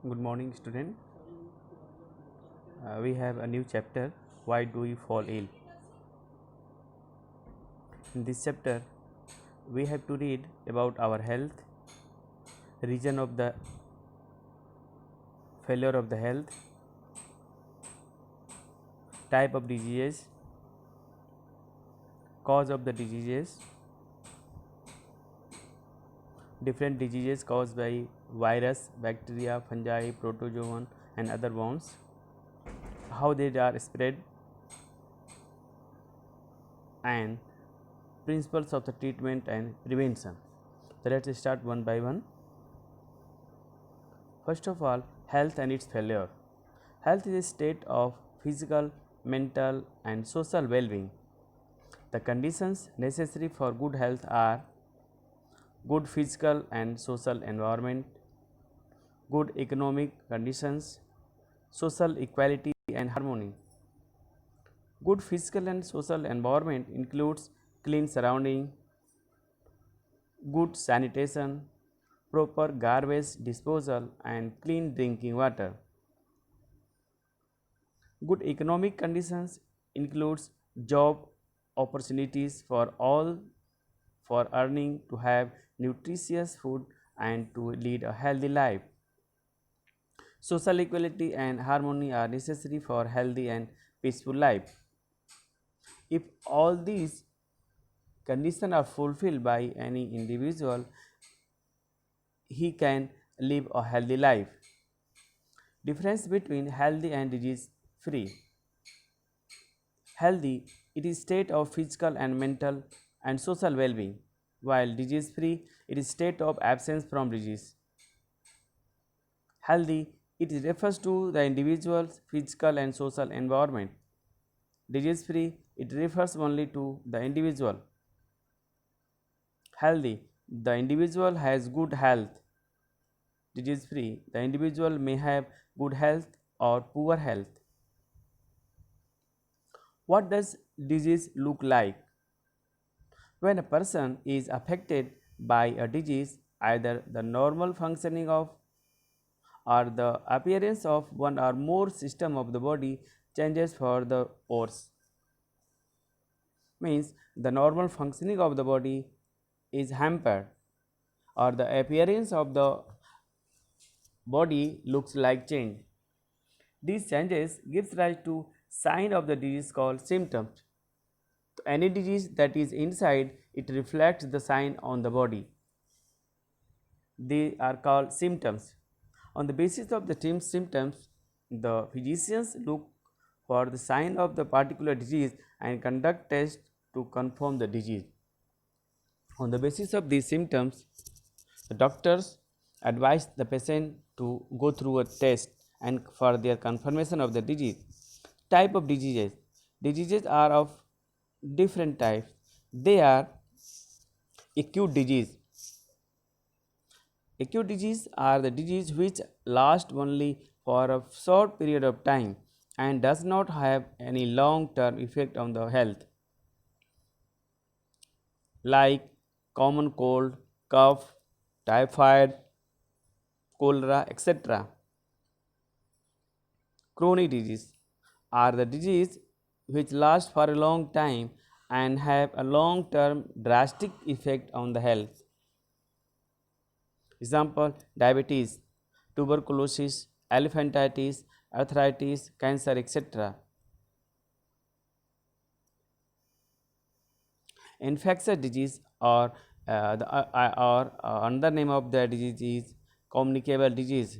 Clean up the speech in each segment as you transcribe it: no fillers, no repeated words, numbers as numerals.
Good morning, student. We have a new chapter. Why do we fall ill? In this chapter, we have to read about our health, reason of the failure of the health, type of diseases, cause of the diseases, different diseases caused by virus, bacteria, fungi, protozoan, and other worms, how they are spread, and principles of the treatment and prevention. So let's start one by one. First of all, health and its failure. Health is a state of physical, mental, and social well being. The conditions necessary for good health are good physical and social environment, good economic conditions, social equality and harmony. Good physical and social environment includes clean surrounding, good sanitation, proper garbage disposal, and clean drinking water. Good economic conditions includes job opportunities for all for earning, to have nutritious food, and to lead a healthy life. Social equality and harmony are necessary for healthy and peaceful life. If all these conditions are fulfilled by any individual, he can live a healthy life. Difference between healthy and disease free. Healthy, it is state of physical and mental and social well-being, while disease free, it is state of absence from disease. Healthy, it refers to the individual's physical and social environment. Disease free, it refers only to the individual. Healthy, the individual has good health. Disease free, the individual may have good health or poor health. What does disease look like? When a person is affected by a disease, either the normal functioning of or the appearance of one or more system of the body changes for the worse. Means the normal functioning of the body is hampered or the appearance of the body looks like change. These changes gives rise to sign of the disease called symptoms. Any disease that is inside, it reflects the sign on the body. They are called symptoms. On the basis of the symptoms, the physicians look for the sign of the particular disease and conduct tests to confirm the disease. On the basis of these symptoms, the doctors advise the patient to go through a test and for their confirmation of the disease. Type of diseases. Diseases are of different types. They are acute disease. Acute disease are the disease which last only for a short period of time and does not have any long term effect on the health, like common cold, cough, typhoid, cholera, etc. Chronic disease are the disease which last for a long time and have a long term drastic effect on the health. Example: diabetes, tuberculosis, elephantitis, arthritis, cancer, etc. Infectious disease or another name of the disease is communicable disease.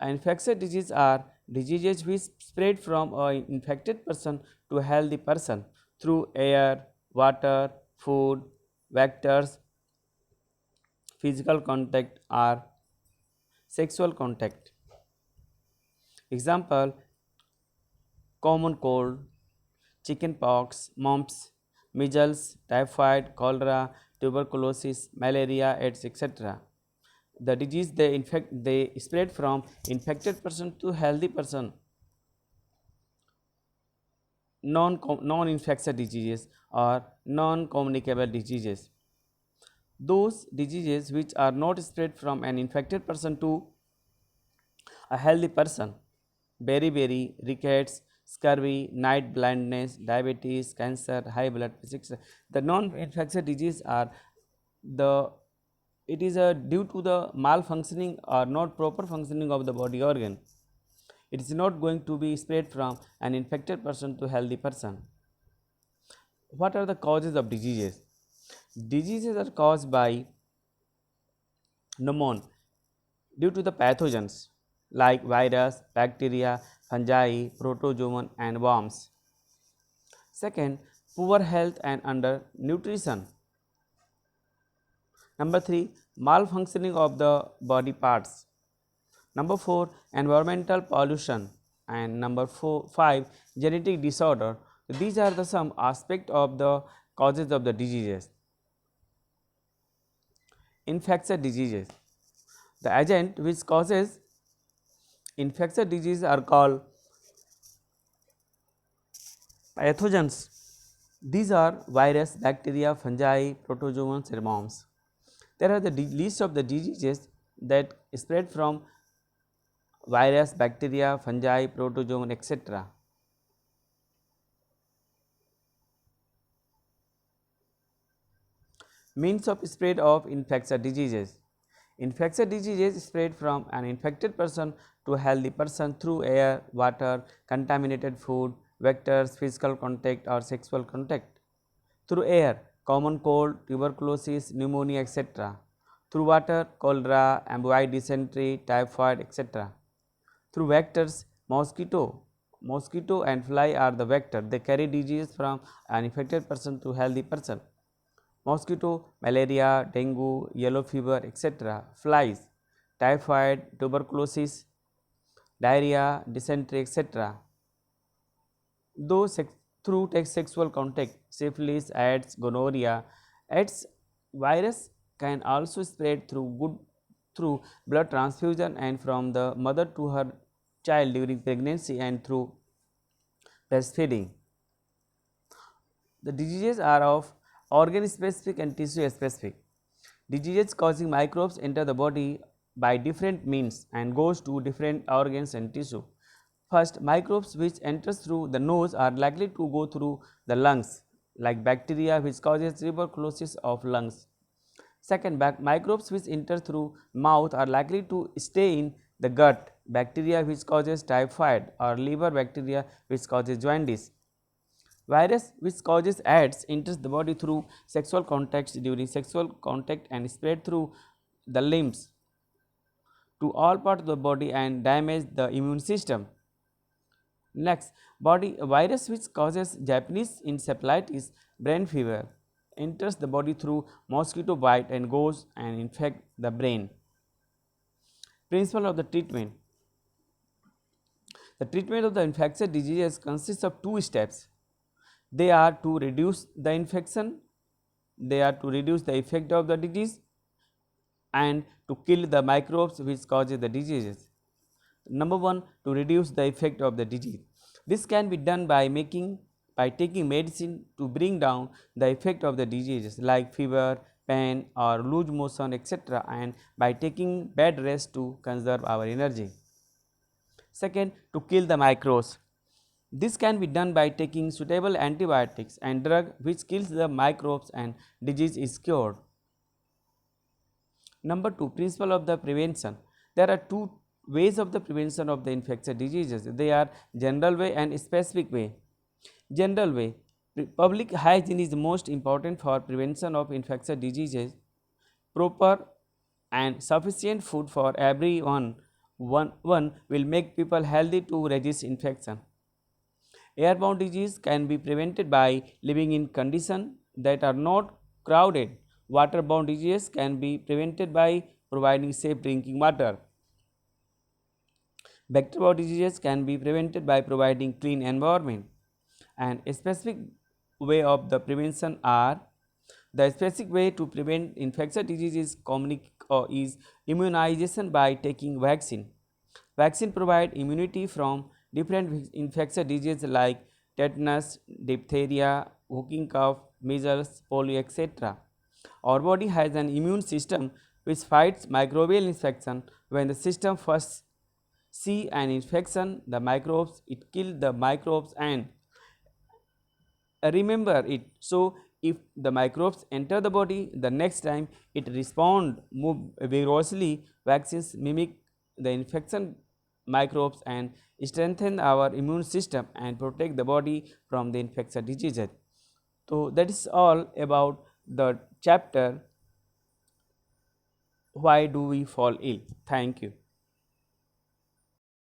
Infectious disease are diseases which spread from an infected person to a healthy person through air, water, food, vectors, physical contact, or sexual contact. Example: common cold, chickenpox, mumps, measles, typhoid, cholera, tuberculosis, malaria, etc. The disease they spread from infected person to healthy person. Non-infectious diseases or non-communicable diseases. Those diseases which are not spread from an infected person to A healthy person, beriberi, rickets, scurvy, night blindness, diabetes, cancer, high blood pressure. The non-infectious disease are the it is due to the malfunctioning or not proper functioning of the body organ. It is not going to be spread from an infected person to healthy person. What are the causes of diseases? Diseases are caused by pneumonia due to the pathogens like virus, bacteria, fungi, protozoan and worms. Second, poor health and undernutrition. Number 3, malfunctioning of the body parts. Number 4, environmental pollution. And number 5, genetic disorder. These are the some aspect of the causes of the diseases. Infectious diseases. The agent which causes infectious disease are called pathogens. These are virus, bacteria, fungi, protozoans and worms. There are the list of the diseases that spread from virus, bacteria, fungi, protozoan, etc. Means of spread of infectious diseases. Infectious diseases spread from an infected person to a healthy person through air, water, contaminated food, vectors, physical contact or sexual contact. Through air, common cold, tuberculosis, pneumonia, etc. Through water, cholera, amoebic dysentery, typhoid, etc. Through vectors, mosquito and fly are the vector. They carry disease from an infected person to healthy person. Mosquito, malaria, dengue, yellow fever, etc. Flies, typhoid, tuberculosis, diarrhea, dysentery, etc. Though through sexual contact, syphilis, AIDS, gonorrhea, AIDS virus can also spread through blood transfusion and from the mother to her child during pregnancy and through breastfeeding. The diseases are of organ specific and tissue specific. Diseases causing microbes enter the body by different means and goes to different organs and tissue. First, microbes which enters through the nose are likely to go through the lungs, like bacteria which causes tuberculosis of lungs. Second, microbes which enter through mouth are likely to stay in the gut, bacteria which causes typhoid or liver bacteria which causes jaundice. Virus which causes AIDS enters the body through sexual contacts during sexual contact and spread through the limbs to all parts of the body and damage the immune system. Next, body virus which causes Japanese encephalitis, brain fever, enters the body through mosquito bite and goes and infect the brain. Principle of the treatment. The treatment of the infectious diseases consists of two steps. They are to reduce the infection, they are to reduce the effect of the disease and to kill the microbes which causes the diseases. Number 1, to reduce the effect of the disease. This can be done by taking medicine to bring down the effect of the diseases like fever, pain or loose motion, etc., and by taking bed rest to conserve our energy. Second, to kill the microbes. This can be done by taking suitable antibiotics and drug which kills the microbes and disease is cured. Number 2, principle of the prevention. There are two ways of the prevention of the infectious diseases. They are general way and specific way. General way, public hygiene is most important for prevention of infectious diseases. Proper and sufficient food for everyone one will make people healthy to resist infection. Airborne disease can be prevented by living in conditions that are not crowded. Waterborne disease can be prevented by providing safe drinking water. Vector-borne diseases can be prevented by providing clean environment. And a specific way of the prevention are the specific way to prevent infectious disease is immunization by taking vaccine. Vaccine provide immunity from different infectious diseases like tetanus, diphtheria, whooping cough, measles, polio, etc. Our body has an immune system which fights microbial infection. When the system first see an infection, the microbes, it kills the microbes and remember it. So if the microbes enter the body, the next time it respond move vigorously. Vaccines mimic the infection microbes and strengthen our immune system and protect the body from the infectious diseases. So that is all about the chapter why do we fall ill. Thank you.